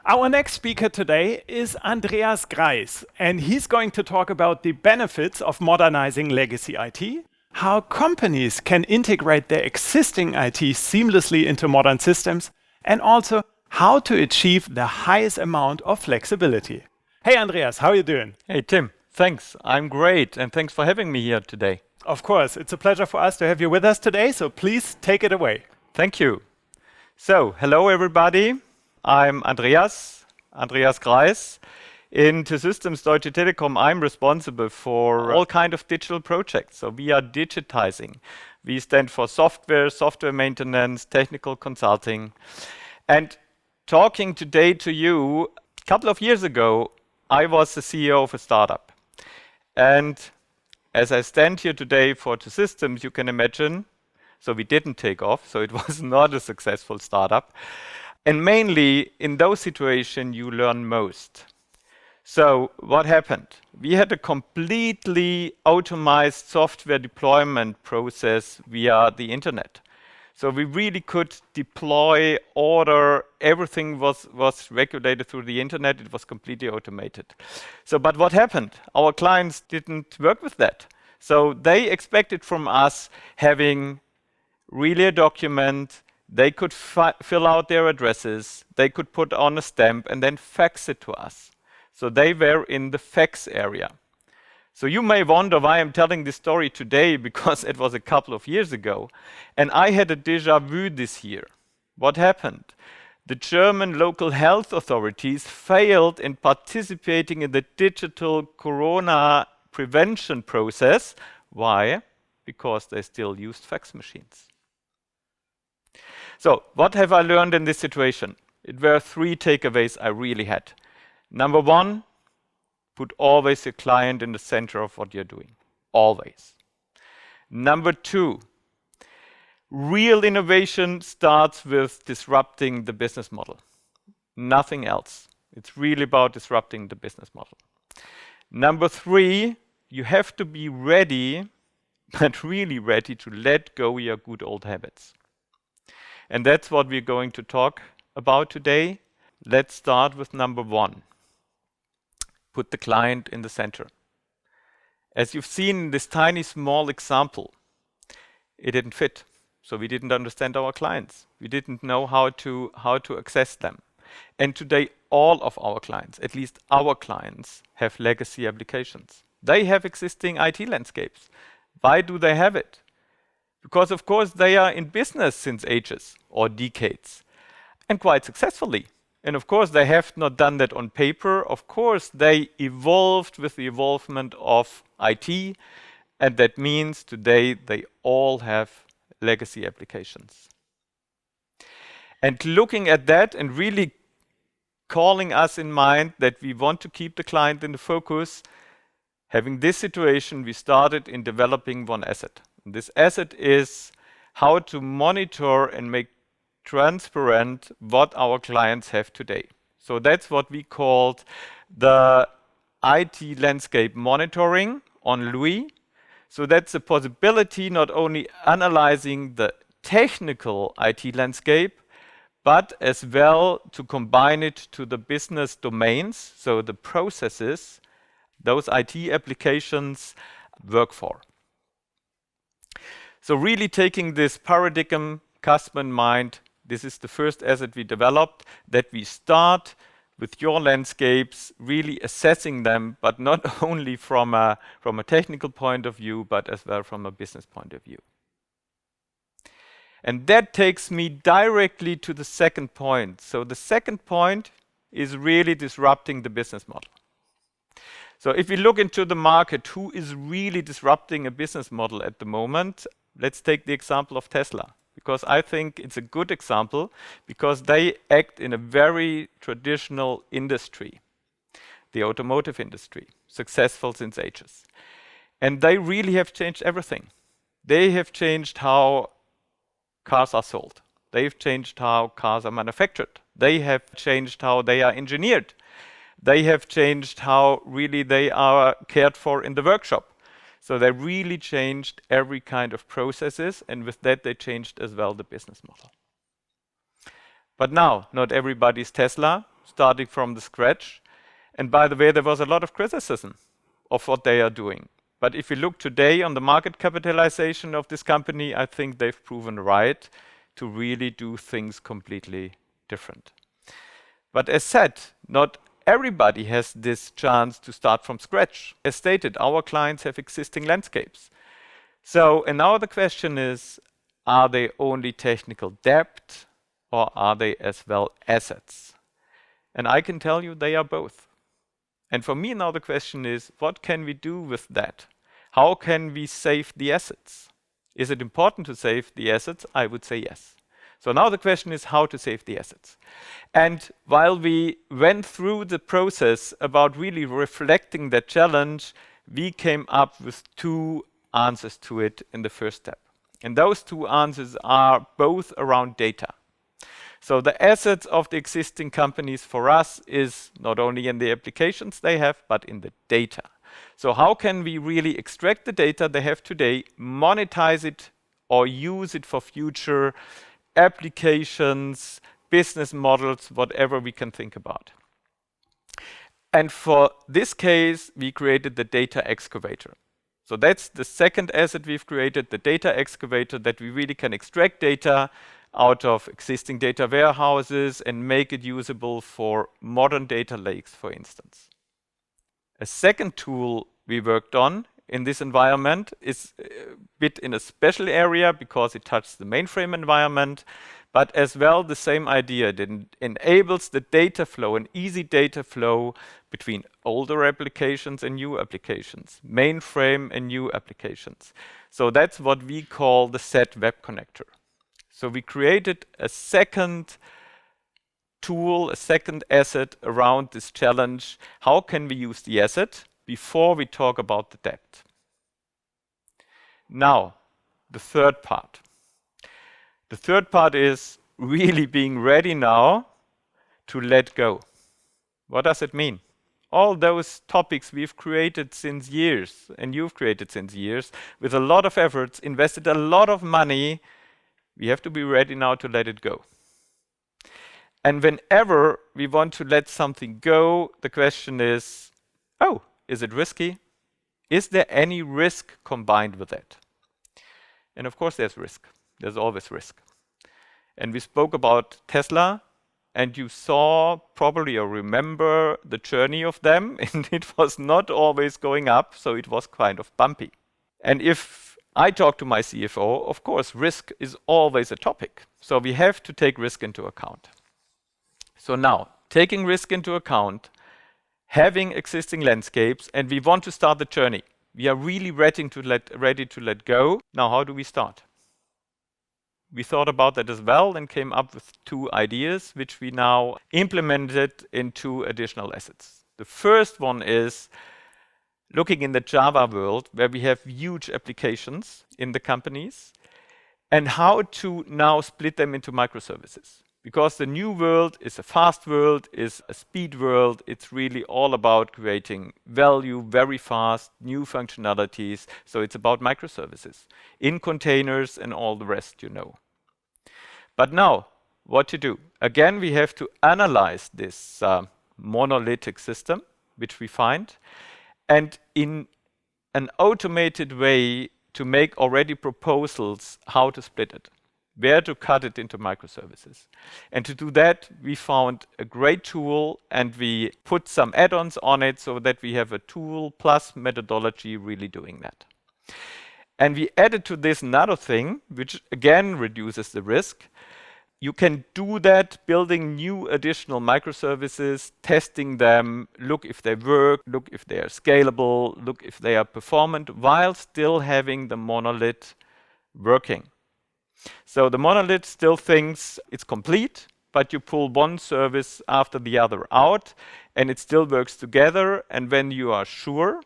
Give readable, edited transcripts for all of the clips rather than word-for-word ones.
Our next speaker today is Andreas Greis, and he's going to talk about the benefits of modernizing legacy IT, how companies can integrate their existing IT seamlessly into modern systems, and also how to achieve the highest amount of flexibility. Hey Andreas, how are you doing? Hey Tim, thanks. I'm great, and thanks for having me here today. Of course, it's a pleasure for us to have you with us today, so please take it away. Thank you. So, hello everybody. I'm Andreas Greis. In T-Systems Deutsche Telekom, I'm responsible for all kind of digital projects. So we are digitizing. We stand for software maintenance, technical consulting. And talking today to you, a couple of years ago, I was the CEO of a startup. And as I stand here today for T-Systems, you can imagine, so we didn't take off, so it was not a successful startup. And mainly in those situations, you learn most. So what happened? We had a completely automated software deployment process via the internet. So we really could deploy, order, everything was regulated through the internet. It was completely automated. So, but what happened? Our clients didn't work with that. So they expected from us having really a document. They could fill out their addresses, they could put on a stamp and then fax it to us. So they were in the fax area. So you may wonder why I'm telling this story today, because it was a couple of years ago. And I had a déjà vu this year. What happened? The German local health authorities failed in participating in the digital corona prevention process. Why? Because they still used fax machines. So, what have I learned in this situation? It were 3 takeaways I really had. Number 1, put always your client in the center of what you're doing. Always. Number 2, real innovation starts with disrupting the business model. Nothing else. It's really about disrupting the business model. Number 3, you have to be ready, but really ready to let go your good old habits. And that's what we're going to talk about today. Let's start with number 1. Put the client in the center. As you've seen in this tiny small example, it didn't fit. So we didn't understand our clients. We didn't know how to access them. And today all of our clients, at least our clients, have legacy applications. They have existing IT landscapes. Why do they have it? Because of course they are in business since ages or decades, and quite successfully. And of course they have not done that on paper. Of course they evolved with the evolvement of IT, and that means today they all have legacy applications. And looking at that and really calling us in mind that we want to keep the client in the focus, having this situation, we started in developing one asset. This asset is how to monitor and make transparent what our clients have today. So that's what we called the IT landscape monitoring on LUI. So that's a possibility not only analyzing the technical IT landscape, but as well to combine it to the business domains, so the processes those IT applications work for. So really taking this paradigm customer in mind, this is the first asset we developed, that we start with your landscapes, really assessing them, but not only from a technical point of view, but as well from a business point of view. And that takes me directly to the second point. So the second point is really disrupting the business model. So if we look into the market, who is really disrupting a business model at the moment? Let's take the example of Tesla, because I think it's a good example, because they act in a very traditional industry, the automotive industry, successful since ages. And they really have changed everything. They have changed how cars are sold. They've changed how cars are manufactured. They have changed how they are engineered. They have changed how really they are cared for in the workshop. So they really changed every kind of processes, and with that they changed as well the business model. But now, not everybody is Tesla, starting from the scratch. And by the way, there was a lot of criticism of what they are doing. But if you look today on the market capitalization of this company, I think they've proven right to really do things completely different. But as said, not everybody has this chance to start from scratch. As stated, our clients have existing landscapes. So, and now the question is, are they only technical debt or are they as well assets? And I can tell you they are both. And for me now the question is, what can we do with that? How can we save the assets? Is it important to save the assets? I would say yes. So now the question is how to save the assets. And while we went through the process about really reflecting that challenge, we came up with two answers to it in the first step. And those two answers are both around data. So the assets of the existing companies for us is not only in the applications they have, but in the data. So how can we really extract the data they have today, monetize it or use it for future applications, business models, whatever we can think about. And for this case, we created the data excavator. So that's the second asset we've created, the data excavator, that we really can extract data out of existing data warehouses and make it usable for modern data lakes, for instance. A second tool we worked on in this environment is a bit in a special area because it touches the mainframe environment, but as well the same idea. It enables the data flow, an easy data flow between older applications and new applications, mainframe and new applications. So that's what we call the set web connector. So we created a second tool, a second asset around this challenge. How can we use the asset before we talk about the debt? Now, the third part. The third part is really being ready now to let go. What does it mean? All those topics we've created since years, and you've created since years, with a lot of efforts, invested a lot of money, we have to be ready now to let it go. And whenever we want to let something go, the question is, oh, is it risky? Is there any risk combined with it? And of course there's risk. There's always risk. And we spoke about Tesla, and you saw probably or remember the journey of them, and it was not always going up, so it was kind of bumpy. And if I talk to my CFO, of course risk is always a topic. So we have to take risk into account. So now, taking risk into account, having existing landscapes, and we want to start the journey. We are really ready to let go. Now, how do we start? We thought about that as well and came up with two ideas, which we now implemented in two additional assets. The first one is looking in the Java world, where we have huge applications in the companies, and how to now split them into microservices. Because the new world is a fast world, is a speed world. It's really all about creating value very fast, new functionalities. So it's about microservices in containers and all the rest you know. But now, what to do? Again, we have to analyze this monolithic system, which we find, and in an automated way to make already proposals how to split it, where to cut it into microservices. And to do that, we found a great tool and we put some add-ons on it so that we have a tool plus methodology really doing that. And we added to this another thing, which again reduces the risk. You can do that building new additional microservices, testing them, look if they work, look if they are scalable, look if they are performant, while still having the monolith working. So the monolith still thinks it's complete, but you pull one service after the other out, and it still works together. And when you are sure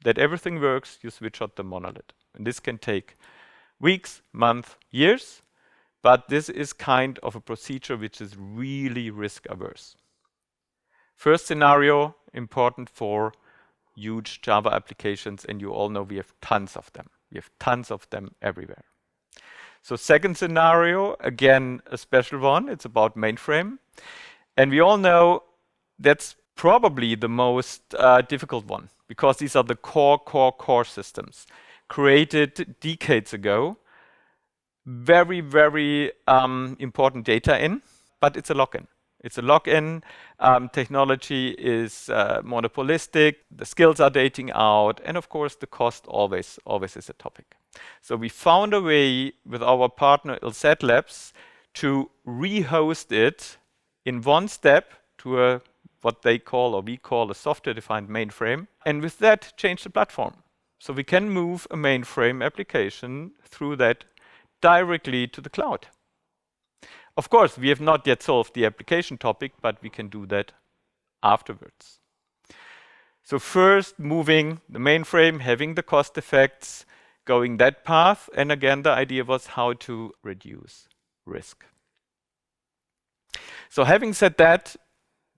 that everything works, you switch out the monolith. And this can take weeks, months, years, but this is kind of a procedure which is really risk averse. First scenario, important for huge Java applications, and you all know we have tons of them. We have tons of them everywhere. So second scenario, again, a special one. It's about mainframe. And we all know that's probably the most difficult one, because these are the core systems created decades ago. Very, very important data in, but it's a lock-in. It's a lock-in. Technology is monopolistic. The skills are dating out. And of course, the cost always is a topic. So we found a way with our partner LZ Labs to rehost it in one step to what they call, or we call, a software-defined mainframe. And with that, change the platform. So we can move a mainframe application through that directly to the cloud. Of course, we have not yet solved the application topic, but we can do that afterwards. So first, moving the mainframe, having the cost effects, going that path. And again, the idea was how to reduce risk. So having said that,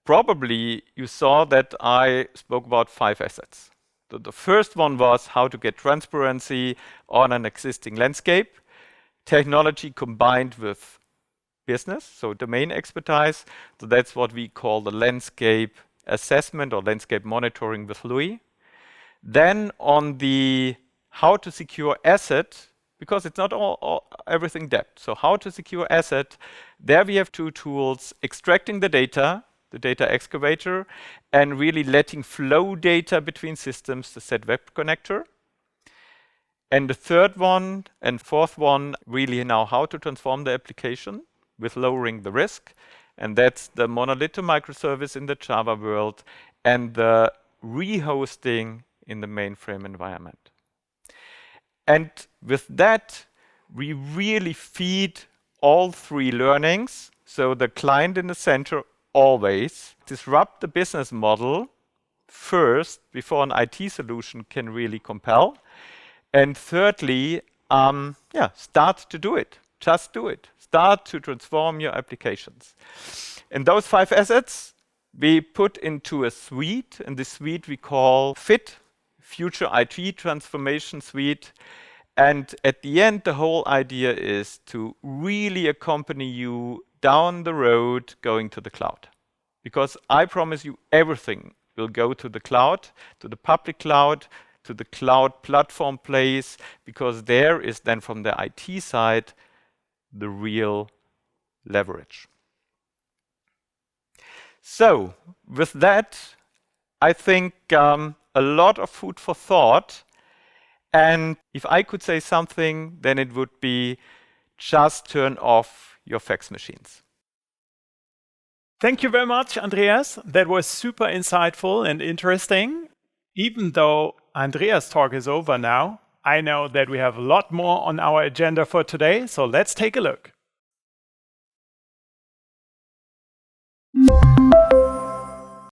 probably you saw that I spoke about 5 assets. So the first one was how to get transparency on an existing landscape, technology combined with business, so domain expertise. So that's what we call the landscape assessment or landscape monitoring with Louis. Then on the how to secure asset, because it's not everything depth. So how to secure asset, there we have 2 tools: extracting the data excavator, and really letting flow data between systems, the set web connector. And the third one and fourth one, really now how to transform the application with lowering the risk. And that's the monolith to microservice in the Java world and the rehosting in the mainframe environment. And with that, we really feed all 3 learnings. So the client in the center always disrupt the business model first before an IT solution can really compel. And thirdly, start to do it. Just do it. Start to transform your applications. And those 5 assets we put into a suite, and this suite we call FIT, Future IT Transformation Suite. And at the end, the whole idea is to really accompany you down the road going to the cloud. Because I promise you, everything will go to the cloud, to the public cloud, to the cloud platform place, because there is then from the IT side the real leverage. So with that, I think a lot of food for thought. And if I could say something, then it would be just turn off your fax machines. Thank you very much, Andreas. That was super insightful and interesting. Even though Andreas' talk is over now, I know that we have a lot more on our agenda for today, so let's take a look.